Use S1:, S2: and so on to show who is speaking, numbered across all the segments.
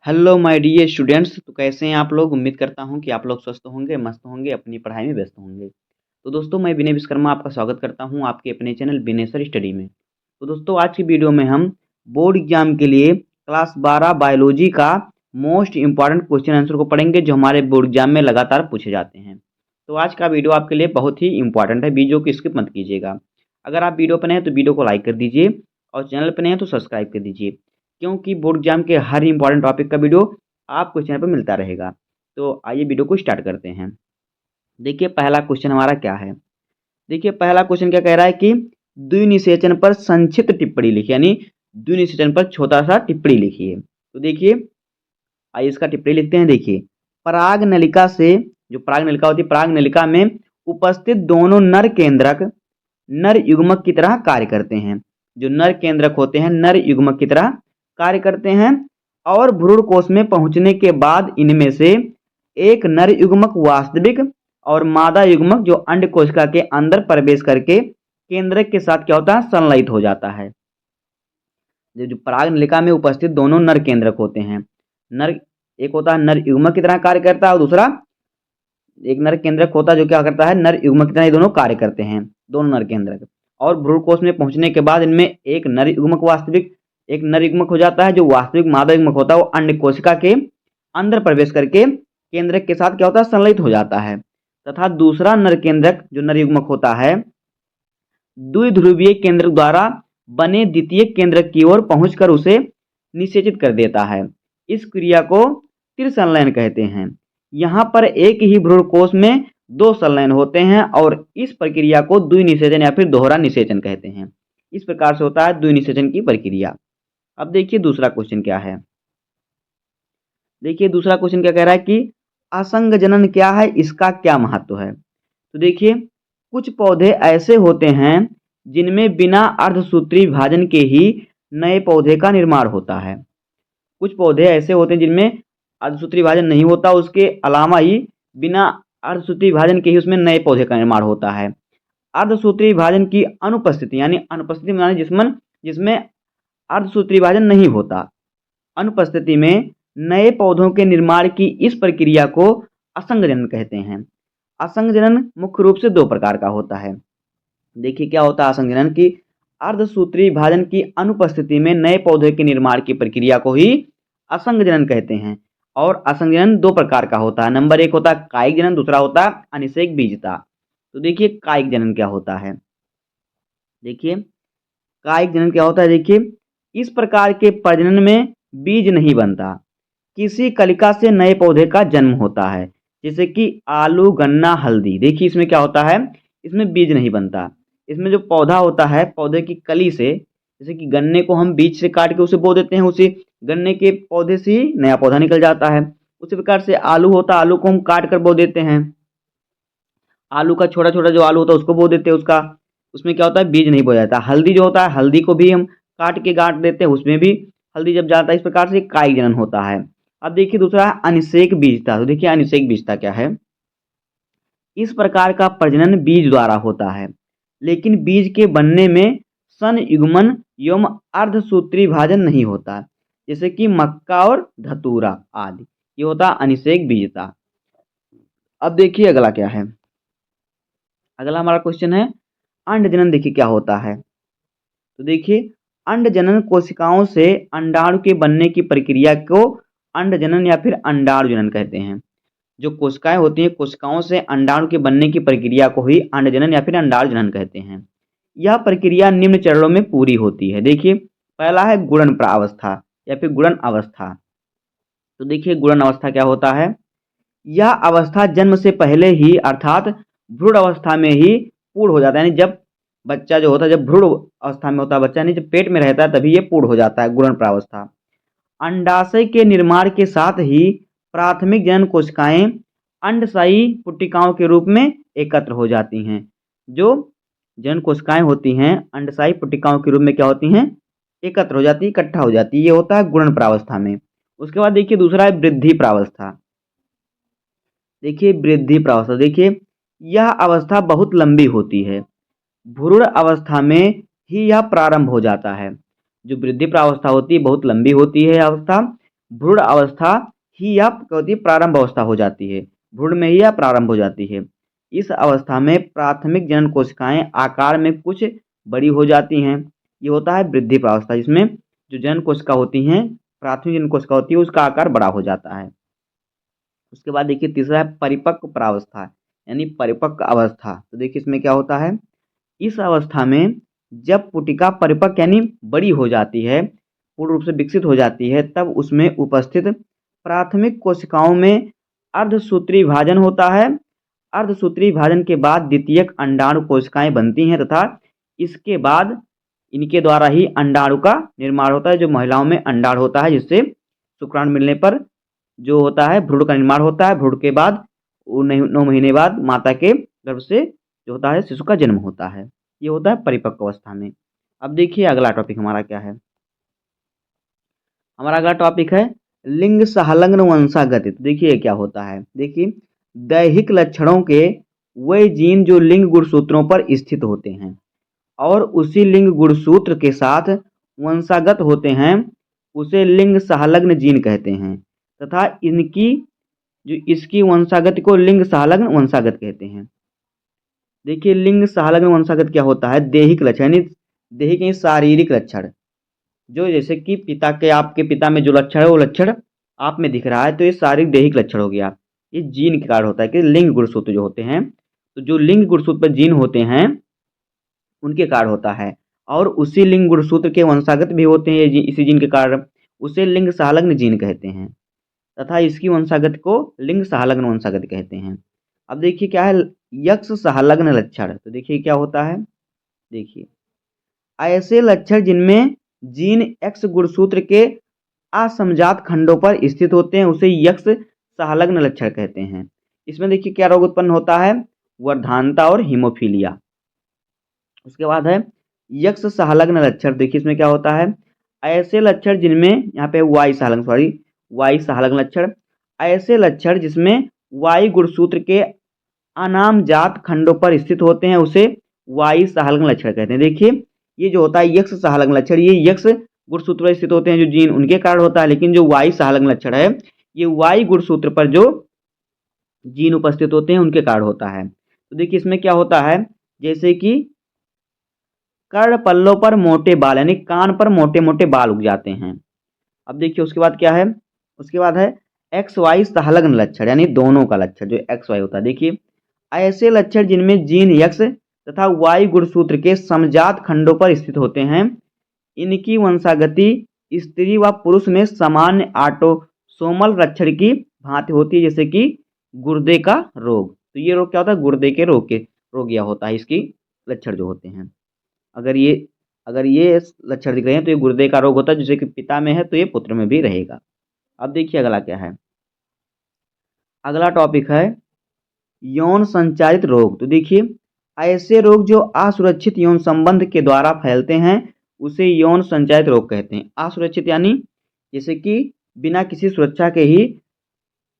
S1: Hello my dear students. तो कैसे हैं आप लोग। उम्मीद करता हूं कि आप लोग स्वस्थ होंगे, मस्त होंगे, अपनी पढ़ाई में व्यस्त होंगे। तो दोस्तों, मैं विनय विश्वकर्मा आपका स्वागत करता हूं आपके अपने चैनल विनय सर स्टडी में। तो दोस्तों, आज की वीडियो में हम बोर्ड एग्जाम के लिए क्लास 12 बायोलॉजी का मोस्ट इंपॉर्टेंट क्वेश्चन आंसर को पढ़ेंगे, जो हमारे बोर्ड एग्जाम में लगातार पूछे जाते हैं। तो आज का वीडियो आपके लिए बहुत ही इंपॉर्टेंट है, वीडियो को स्किप मत कीजिएगा। अगर आप वीडियो पर नए हैं तो वीडियो को लाइक कर दीजिए और चैनल पर नए हैं तो सब्सक्राइब कर दीजिए, क्योंकि बोर्ड एग्जाम के हर इंपॉर्टेंट टॉपिक का वीडियो आपको चैनल पर मिलता रहेगा। तो आइए वीडियो को स्टार्ट करते हैं। देखिए पहला क्वेश्चन हमारा क्या है। देखिए पहला क्वेश्चन क्या कह रहा है कि द्विनिषेचन पर संक्षिप्त टिप्पणी लिखिए, यानी द्विनिषेचन पर छोटा सा टिप्पणी लिखिए। तो देखिए आइए इसका टिप्पणी लिखते हैं। देखिए, पराग नलिका से, जो पराग नलिका होती है, पराग नलिका में उपस्थित दोनों नर केंद्रक नर युग्मक की तरह कार्य करते हैं। जो नर केंद्रक होते हैं नर युग्मक की तरह कार्य करते हैं, और भ्रूण कोश में पहुंचने के बाद इनमें से एक नर युग्मक वास्तविक और मादा युग्मक जो अंड कोशिका के अंदर प्रवेश करके केंद्रक के साथ क्या होता है, संलयित हो जाता है। जो पराग नलिका में उपस्थित दोनों नर केंद्रक होते हैं, नर एक होता है नर युग्मक की तरह कार्य करता है, और दूसरा एक नर केंद्रक होता है जो क्या करता है, नर युग्मक की तरह। ये दोनों कार्य करते हैं, दोनों नर केंद्रक। और भ्रूण कोश में पहुंचने के बाद इनमें एक नर युग्मक वास्तविक, एक नर युग्मक हो जाता है, जो वास्तविक मादा युग्मक होता है वो अंड कोशिका के अंदर प्रवेश करके केंद्रक के साथ क्या होता है, संलयित हो जाता है। तथा दूसरा नर केंद्रक जो नर युग्मक होता है द्विध्रुवीय केंद्रक द्वारा बने द्वितीय केंद्रक की ओर पहुंचकर उसे निषेचित कर देता है। इस क्रिया को त्रिसंलयन कहते हैं। यहाँ पर एक ही भ्रूण कोश में दो संलयन होते हैं, और इस प्रक्रिया को द्विनिषेचन या फिर दोहरा निषेचन कहते हैं। इस प्रकार से होता है द्विनिषेचन की प्रक्रिया। अब देखिए दूसरा क्वेश्चन क्या है। देखिए दूसरा क्वेश्चन क्या कह रहा है कि असंग जनन क्या है, इसका क्या महत्व है। तो देखिए, कुछ पौधे ऐसे होते हैं जिनमें बिना अर्धसूत्री विभाजन के ही नए पौधे का निर्माण होता है। कुछ पौधे ऐसे होते हैं जिनमें अर्धसूत्री विभाजन नहीं होता, उसके अलावा ही बिना अर्धसूत्री विभाजन के ही उसमें नए पौधे का निर्माण होता है। अर्धसूत्री विभाजन की अनुपस्थिति, यानी अनुपस्थिति में जिसमें जिसमें अर्धसूत्री विभाजन नहीं होता, अनुपस्थिति में नए पौधों के निर्माण की इस प्रक्रिया को असंग जनन कहते हैं। असंग जनन मुख्य रूप से दो प्रकार का होता है। देखिए क्या होता है असंग जनन की, अर्धसूत्री विभाजन की अनुपस्थिति में नए पौधे के निर्माण की प्रक्रिया को ही असंग जनन कहते हैं। और असंग जनन दो प्रकार का होता है। नंबर एक होता है कायिक जनन, दूसरा होता है अनिषेक बीजता। तो देखिए कायिक जनन क्या होता है। देखिए कायिक जनन क्या होता है। देखिए, इस प्रकार के प्रजनन में बीज नहीं बनता, किसी कलिका से नए पौधे का जन्म होता है, जैसे कि आलू, गन्ना, हल्दी। देखिए इसमें क्या होता है, इसमें बीज नहीं बनता। इसमें जो पौधा होता है, पौधे की कली से, जैसे कि गन्ने को हम बीज से काट के उसे बो देते हैं, उसी गन्ने के पौधे से ही नया पौधा निकल जाता है। उसी प्रकार से आलू होता है, आलू को हम काट कर बो देते हैं, आलू का छोटा छोटा जो आलू होता है उसको बो देते हैं, उसका उसमें क्या होता है, बीज नहीं बोया जाता। हल्दी जो होता है, हल्दी को भी हम काट के गांठ देते हैं, उसमें भी हल्दी जब जाता है। इस प्रकार से कायिक जनन होता है। अब देखिए दूसरा है अनिषेक बीजता। तो देखिए अनिषेक बीजता क्या है। इस प्रकार का प्रजनन बीज द्वारा होता है, लेकिन बीज के बनने में संयुग्मन एवं अर्धसूत्री विभाजन नहीं होता, जैसे कि मक्का और धतूरा आदि। ये होता है अनिषेक बीजता। अब देखिए अगला क्या है। अगला हमारा क्वेश्चन है अंड जनन। देखिए क्या होता है। तो देखिए अंड जनन कोशिकाओं से अंडाणु के बनने की प्रक्रिया को अंड जनन या फिर अंडाणु जनन कहते हैं। जो कोशिकाएं होती हैं, कोशिकाओं से अंडाणु के बनने की प्रक्रिया को ही अंड जनन या फिर अंडाणु जनन कहते हैं। यह प्रक्रिया निम्न चरणों में पूरी होती है। देखिए पहला है गुणन प्रावस्था या फिर गुणन अवस्था। तो देखिए गुणन अवस्था क्या होता है। यह अवस्था जन्म से पहले ही, अर्थात भ्रूण अवस्था में ही पूर्ण हो जाता है। यानी जब बच्चा जो होता है, जब भ्रूण अवस्था में होता है बच्चा, यानी जब पेट में रहता है तभी ये पूर्ण हो जाता है, गुणन प्रावस्था। अंडाशय के निर्माण के साथ ही प्राथमिक जनन कोशिकाएं अंडशायी पुट्टिकाओं के रूप में एकत्र हो जाती हैं। जो जनन कोशिकाएं होती हैं अंडशायी पुट्टिकाओं के रूप में क्या होती हैं, एकत्र हो जाती, इकट्ठा हो जाती। ये होता है गुणन प्रावस्था में। उसके बाद देखिए दूसरा है वृद्धि प्रावस्था। देखिए वृद्धि प्रावस्था, देखिए यह अवस्था बहुत लंबी होती है। भ्रूण अवस्था में ही यह प्रारंभ हो जाता है। जो वृद्धि प्रावस्था होती है बहुत लंबी होती है अवस्था। भ्रूण अवस्था ही या क्या होती है, प्रारंभ अवस्था हो जाती है, भ्रूण में ही या प्रारंभ हो जाती है। इस अवस्था में प्राथमिक जनन कोशिकाएं आकार में कुछ बड़ी हो जाती हैं। ये होता है वृद्धि प्रावस्था, जिसमें जो जनन कोशिका होती हैं, प्राथमिक जनन कोशिका होती है, उसका आकार बड़ा हो जाता है। उसके बाद देखिए तीसरा है परिपक्व प्रावस्था, यानी परिपक्व अवस्था। तो देखिए इसमें क्या होता है, इस अवस्था में जब पुटिका परिपक्व यानी बड़ी हो जाती है, पूर्ण रूप से विकसित हो जाती है, तब उसमें उपस्थित प्राथमिक कोशिकाओं में अर्धसूत्री विभाजन होता है। अर्धसूत्री विभाजन के बाद द्वितीयक अंडाणु कोशिकाएं बनती हैं तथा इसके बाद इनके द्वारा ही अंडाणु का निर्माण होता है। जो महिलाओं में अंडाणु होता है, जिससे शुक्राणु मिलने पर जो होता है भ्रूण का निर्माण होता है। भ्रूण के बाद 9 महीने बाद माता के गर्भ से जो होता है शिशु का जन्म होता है। ये होता है परिपक्व अवस्था में। अब देखिए अगला टॉपिक हमारा क्या है। हमारा अगला टॉपिक है लिंग सहलग्न वंशागति। तो देखिए क्या होता है, देखिए दैहिक लक्षणों के वे जीन जो लिंग गुणसूत्रों पर स्थित होते हैं और उसी लिंग गुणसूत्र के साथ वंशागत होते हैं, उसे लिंग सहलग्न जीन कहते हैं तथा इनकी जो इसकी वंशागति को लिंग सहलग्न वंशागत कहते हैं। देखिए लिंग सहलग्न वंशागत क्या होता है, दैहिक लक्षण यानी दैहिक यानी शारीरिक लक्षण, जो जैसे कि पिता के आपके पिता में जो लक्षण है वो लक्षण आप में दिख रहा है, तो ये शारीरिक दैहिक लक्षण हो गया। ये जीन के कारण होता है कि लिंग गुणसूत्र जो होते हैं, तो जो लिंग गुणसूत्र पर जीन होते हैं उनके कारण होता है और उसी लिंग गुणसूत्र के वंशागत भी होते हैं इसी जीन के कारण, उसे लिंग सहलग्न जीन कहते हैं तथा इसकी वंशागत को लिंग सहलग्न वंशागत कहते हैं। अब देखिए क्या है यक्ष सहलग्न लक्षण। तो देखिए क्या होता है, देखिए ऐसे लक्षण जिनमें जीन एक्स गुणसूत्र के असमजात खंडों पर स्थित होते हैं, उसे यक्ष सहलग्न लक्षण कहते हैं। इसमें देखिए क्या रोग उत्पन्न होता है, वर्धानता और हीमोफीलिया। उसके बाद है यक्ष सहलग्न लक्षण। देखिए इसमें क्या होता है, ऐसे लक्षण जिनमें यहाँ पे वाई सहलग्न लक्षण, ऐसे लक्षण जिसमें वाई गुणसूत्र के अनामजात खंडों पर स्थित होते हैं, उसे वाई सहलग्न लक्षण कहते हैं। देखिए ये जो होता है यक्ष सहलग्न लक्षण, ये यक्ष गुणसूत्र पर स्थित होते हैं जो जीन उनके कारण होता है, लेकिन जो वाई सहलग्न लक्षण है ये वाई गुणसूत्र पर जो जीन उपस्थित होते हैं उनके कारण होता है। तो देखिए इसमें क्या होता है, जैसे कि कर्ण पल्लों पर मोटे बाल यानी कान पर मोटे मोटे बाल उग जाते हैं। अब देखिए उसके बाद क्या है, उसके बाद है एक्स वाई सहलग्न लक्षण यानी दोनों का लक्षण जो एक्स वाई होता है। देखिए ऐसे लक्षण जिनमें जीन यक्ष तथा वाई गुणसूत्र के समजात खंडों पर स्थित होते हैं, इनकी वंशागति स्त्री व पुरुष में सामान्य ऑटोसोमल लक्षण की भांति होती है, जैसे कि गुर्दे का रोग। तो ये रोग क्या होता है, गुर्दे के रोग यह होता है, इसकी लक्षण जो होते हैं। अगर ये लक्षण दिख रहे हैं तो ये गुर्दे का रोग होता है, जैसे कि पिता में है तो ये पुत्र में भी रहेगा। अब देखिए अगला क्या है, अगला टॉपिक है यौन संचारित रोग। तो देखिए ऐसे रोग जो असुरक्षित यौन संबंध के द्वारा फैलते हैं उसे यौन संचारित रोग कहते हैं। असुरक्षित यानी जैसे कि बिना किसी सुरक्षा के ही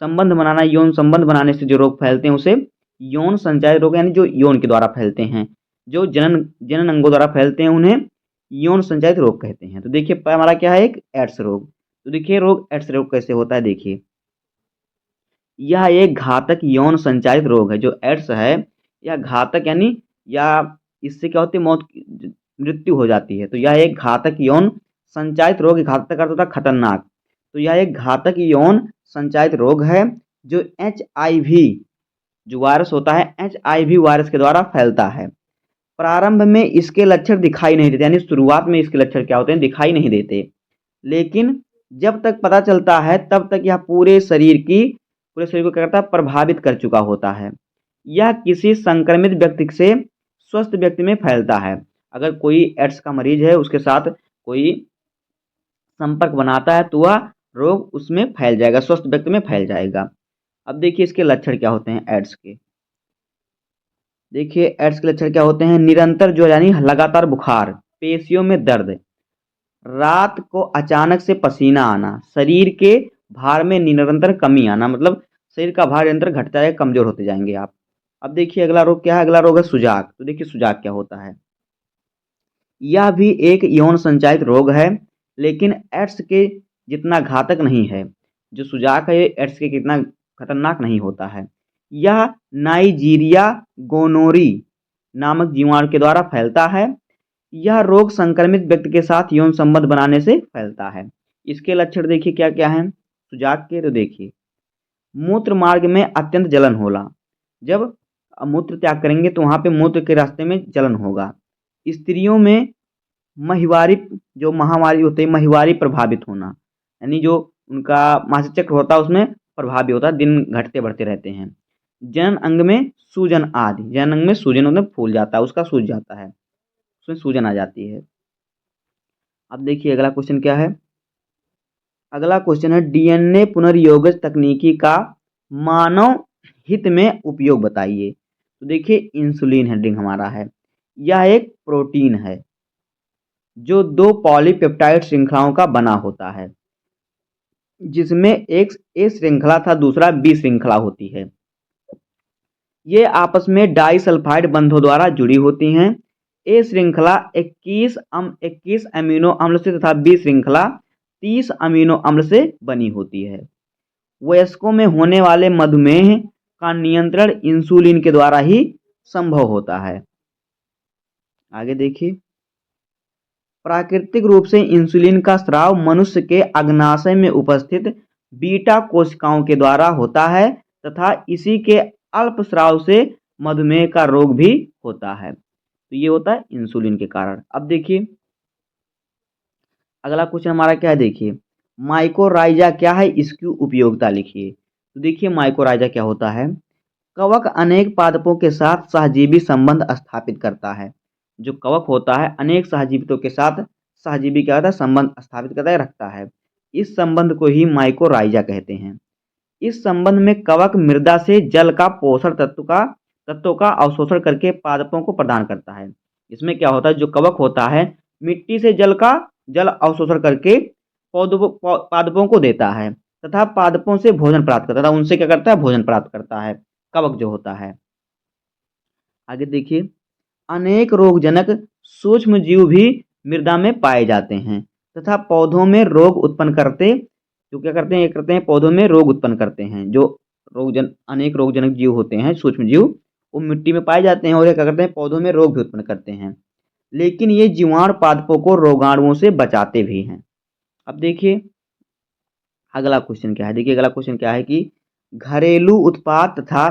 S1: संबंध बनाना, यौन संबंध बनाने से जो रोग फैलते हैं उसे यौन संचारित रोग यानी जो यौन के द्वारा फैलते हैं, जो जनन अंगों द्वारा फैलते हैं उन्हें यौन संचारित रोग कहते हैं। तो देखिए हमारा क्या है, एक एड्स रोग। तो देखिए रोग एड्स रोग कैसे होता है, देखिए यह एक घातक यौन संचारित रोग है। जो एड्स है यह घातक यानी या इससे क्या होती है, मृत्यु हो जाती है। तो यह एक घातक यौन संचारित रोग, घातक अर्थ होता है खतरनाक। तो यह एक घातक यौन संचारित रोग है जो HIV जो वायरस होता है HIV वायरस के द्वारा फैलता है। प्रारंभ में इसके लक्षण दिखाई नहीं देते, यानी शुरुआत में इसके लक्षण क्या होते हैं, दिखाई नहीं देते, लेकिन जब तक पता चलता है तब तक यह पूरे शरीर को क्या करता है, प्रभावित कर चुका होता है। यह किसी संक्रमित व्यक्ति से स्वस्थ व्यक्ति में फैलता है। अगर कोई एड्स का मरीज है उसके साथ कोई संपर्क बनाता है तो वह रोग उसमें फैल जाएगा, स्वस्थ व्यक्ति में फैल जाएगा। अब देखिए इसके लक्षण क्या होते हैं एड्स के। देखिए एड्स के लक्षण क्या होते हैं, निरंतर जो यानी लगातार बुखार, पेशियों में दर्द, रात को अचानक से पसीना आना, शरीर के भार में निरंतर कमी आना, मतलब शरीर का भार निरंतर घटता है, कमजोर होते जाएंगे आप। अब देखिए अगला रोग क्या है, अगला रोग है सुजाक। तो देखिए सुजाक क्या होता है, यह भी एक यौन संचारित रोग है, लेकिन एड्स के जितना घातक नहीं है। जो सुजाक है ये एड्स के कितना खतरनाक नहीं होता है। यह नाइजीरिया गोनोरी नामक जीवाणु के द्वारा फैलता है। यह रोग संक्रमित व्यक्ति के साथ यौन संबंध बनाने से फैलता है। इसके लक्षण देखिए क्या क्या हैं सुजाक के, तो देखिए मूत्र मार्ग में अत्यंत जलन होना। जब मूत्र त्याग करेंगे तो वहाँ पे मूत्र के रास्ते में जलन होगा। स्त्रियों में महिवारी जो महामारी होती है महिवारी प्रभावित होना, यानी जो उनका मासिक चक्र होता है उसमें प्रभावी होता है, दिन घटते बढ़ते रहते हैं। जनन अंग में सूजन आदि, जनन अंग में सूजन मतलब फूल जाता है, उसका सूज जाता है, उसमें सूजन आ जाती है। अब देखिए अगला क्वेश्चन क्या है। अगला क्वेश्चन है डीएनए पुनर्योगज तकनीकी का मानव हित में उपयोग बताइए। तो देखिए इंसुलिन हेडिंग हमारा है। यह एक प्रोटीन है जो 2 पॉलीपेप्टाइड श्रृंखलाओं का बना होता है, जिसमें एक ए श्रृंखला तथा दूसरा बी श्रृंखला होती है। ये आपस में डाइसल्फाइड बंधों द्वारा जुड़ी होती हैं। ए श्रृंखला 21 अमीनो अम्ल से तथा बी श्रृंखला 30 अमीनो अम्ल से बनी होती है। वयस्कों में होने वाले मधुमेह का नियंत्रण इंसुलिन के द्वारा ही संभव होता है। आगे देखिए प्राकृतिक रूप से इंसुलिन का स्राव मनुष्य के अग्नाशय में उपस्थित बीटा कोशिकाओं के द्वारा होता है तथा इसी के अल्प स्राव से मधुमेह का रोग भी होता है। तो ये होता है इंसुलिन के कारण। अब देखिए अगला क्वेश्चन हमारा क्या है, देखिए माइकोराइजा क्या है, इसकी उपयोगिता लिखिए। तो देखिए माइकोराइजा क्या होता है। कवक अनेक पादपों के साथ सहजीवी संबंध स्थापित करता है। जो कवक होता है अनेक सहजीवितों के साथ सहजीवी क्या होता है संबंध स्थापित करता है, रखता है। इस संबंध को ही माइकोराइजा कहते हैं। इस संबंध में कवक मृदा से जल का पोषण तत्वों का अवशोषण करके पादपों को प्रदान करता है। इसमें क्या होता है जो कवक होता है मिट्टी से जल अवशोषण करके पादपों को देता है तथा पादपों से भोजन प्राप्त करता है, उनसे क्या करता है भोजन प्राप्त करता है कवक जो होता है। आगे देखिए अनेक रोगजनक सूक्ष्म जीव भी मृदा में पाए जाते हैं तथा पौधों में रोग उत्पन्न करते जो क्या करते हैं ये करते हैं पौधों में रोग उत्पन्न करते हैं। जो अनेक रोगजनक जीव होते हैं सूक्ष्म जीव वो मिट्टी में पाए जाते हैं और ये क्या करते हैं पौधों में रोग भी उत्पन्न करते हैं। लेकिन ये जीवाणु पादपों को रोगाणुओं से बचाते भी हैं। अब देखिए अगला क्वेश्चन क्या है। देखिए अगला क्वेश्चन क्या है कि घरेलू उत्पाद तथा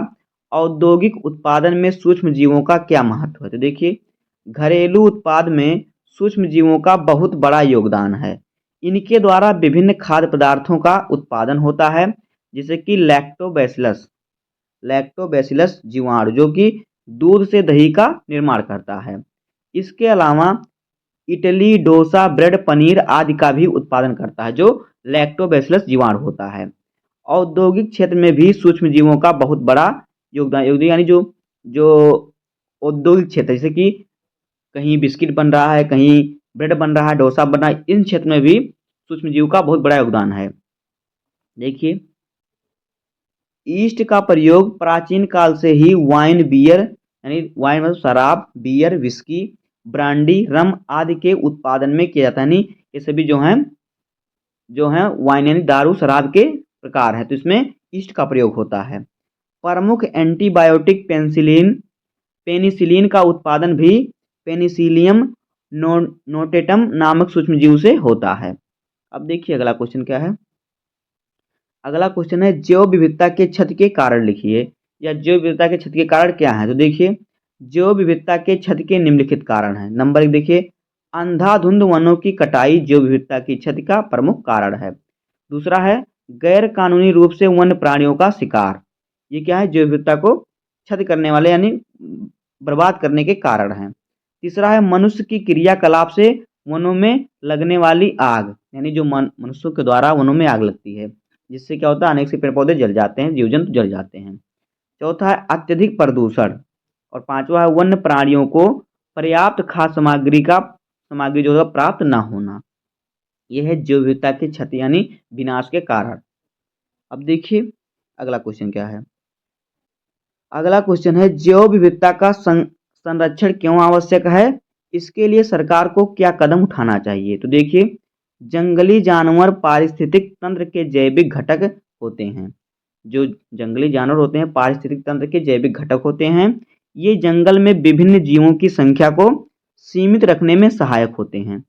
S1: औद्योगिक उत्पादन में सूक्ष्म जीवों का क्या महत्व है। तो देखिए घरेलू उत्पाद में सूक्ष्म जीवों का बहुत बड़ा योगदान है। इनके द्वारा विभिन्न खाद्य पदार्थों का उत्पादन होता है, जैसे कि लैक्टोबैसिलस जीवाणु जो कि दूध से दही का निर्माण करता है। इसके अलावा इडली डोसा ब्रेड पनीर आदि का भी उत्पादन करता है जो लैक्टोबैसिलस जीवाणु होता है। औद्योगिक क्षेत्र में भी सूक्ष्म जीवों का बहुत बड़ा योगदान यानी जो जो औद्योगिक क्षेत्र जैसे कि कहीं बिस्किट बन रहा है, कहीं ब्रेड बन रहा है, डोसा बन रहा है, इन क्षेत्र में भी सूक्ष्म जीव का बहुत बड़ा योगदान है। देखिए ईस्ट का प्रयोग प्राचीन काल से ही वाइन बियर यानी वाइन मतलब शराब, बियर, विस्की, ब्रांडी, रम आदि के उत्पादन में किया जाता है। यानी ये सभी जो हैं वाइन यानी दारू शराब के प्रकार हैं, तो इसमें ईस्ट का प्रयोग होता है। प्रमुख एंटीबायोटिक पेनिसिलिन का उत्पादन भी पेनिसिलियम नोटेटम नामक सूक्ष्मजीव से होता है। अब देखिए अगला क्वेश्चन क्या है। अगला क्वेश्चन है जैव विविधता के क्षति के कारण लिखिए, या जैव विविधता के क्षति के कारण क्या है। तो देखिए जैव विविधता के क्षति के निम्नलिखित कारण हैं। नंबर 1 देखिए अंधाधुंध वनों की कटाई जैव विविधता की क्षति का प्रमुख कारण है। दूसरा है गैर कानूनी रूप से वन्य प्राणियों का शिकार, ये क्या है जैव विविधता को क्षति करने वाले यानी बर्बाद करने के कारण हैं। तीसरा है मनुष्य की क्रियाकलाप से वनों में लगने वाली आग, यानी जो मनुष्यों के द्वारा वनों में आग लगती है जिससे क्या होता है अनेक से पेड़ पौधे जल जाते हैं, जीव जंतु जल जाते हैं। चौथा है अत्यधिक प्रदूषण और पांचवा है वन्य प्राणियों को पर्याप्त खाद्य सामग्री जो है प्राप्त न होना। यह है जैव विविधता की क्षति यानी विनाश के कारण। अब देखिए अगला क्वेश्चन क्या है। अगला क्वेश्चन है जैव विविधता का संरक्षण क्यों आवश्यक है, इसके लिए सरकार को क्या कदम उठाना चाहिए। तो देखिए जंगली जानवर पारिस्थितिक तंत्र के जैविक घटक होते हैं। जो जंगली जानवर होते हैं पारिस्थितिक तंत्र के जैविक घटक होते हैं। ये जंगल में विभिन्न जीवों की संख्या को सीमित रखने में सहायक होते हैं।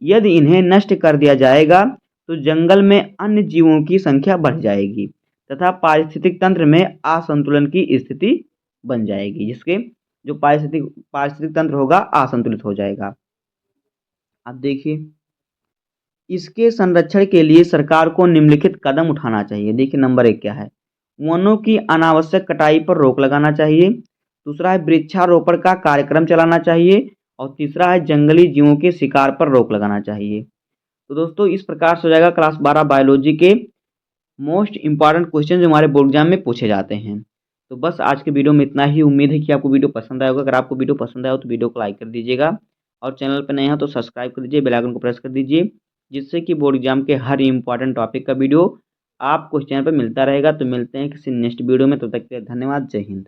S1: यदि इन्हें नष्ट कर दिया जाएगा तो जंगल में अन्य जीवों की संख्या बढ़ जाएगी तथा पारिस्थितिक तंत्र में असंतुलन की स्थिति बन जाएगी, जिसके जो पारिस्थितिक तंत्र होगा असंतुलित हो जाएगा। अब देखिए, इसके संरक्षण के लिए सरकार को निम्नलिखित कदम उठाना चाहिए। देखिए नंबर 1 क्या है, वनों की अनावश्यक कटाई पर रोक लगाना चाहिए। दूसरा है वृक्षारोपण का कार्यक्रम चलाना चाहिए और तीसरा है जंगली जीवों के शिकार पर रोक लगाना चाहिए। तो दोस्तों इस प्रकार से हो जाएगा क्लास 12 बायोलॉजी के मोस्ट इंपॉर्टेंट क्वेश्चन जो हमारे बोर्ड एग्जाम में पूछे जाते हैं। तो बस आज के वीडियो में इतना ही। उम्मीद है कि आपको वीडियो पसंद आएगा। अगर आपको वीडियो पसंद आया हो तो वीडियो को लाइक कर दीजिएगा और चैनल पर नए हो तो सब्सक्राइब कर दीजिए, बेल आइकन को प्रेस कर दीजिए, जिससे कि बोर्ड एग्जाम के हर इंपॉर्टेंट टॉपिक का वीडियो आपको इस चैनल पर मिलता रहेगा। तो मिलते हैं किसी नेक्स्ट वीडियो में, तब तक के लिए धन्यवाद। जय हिंद।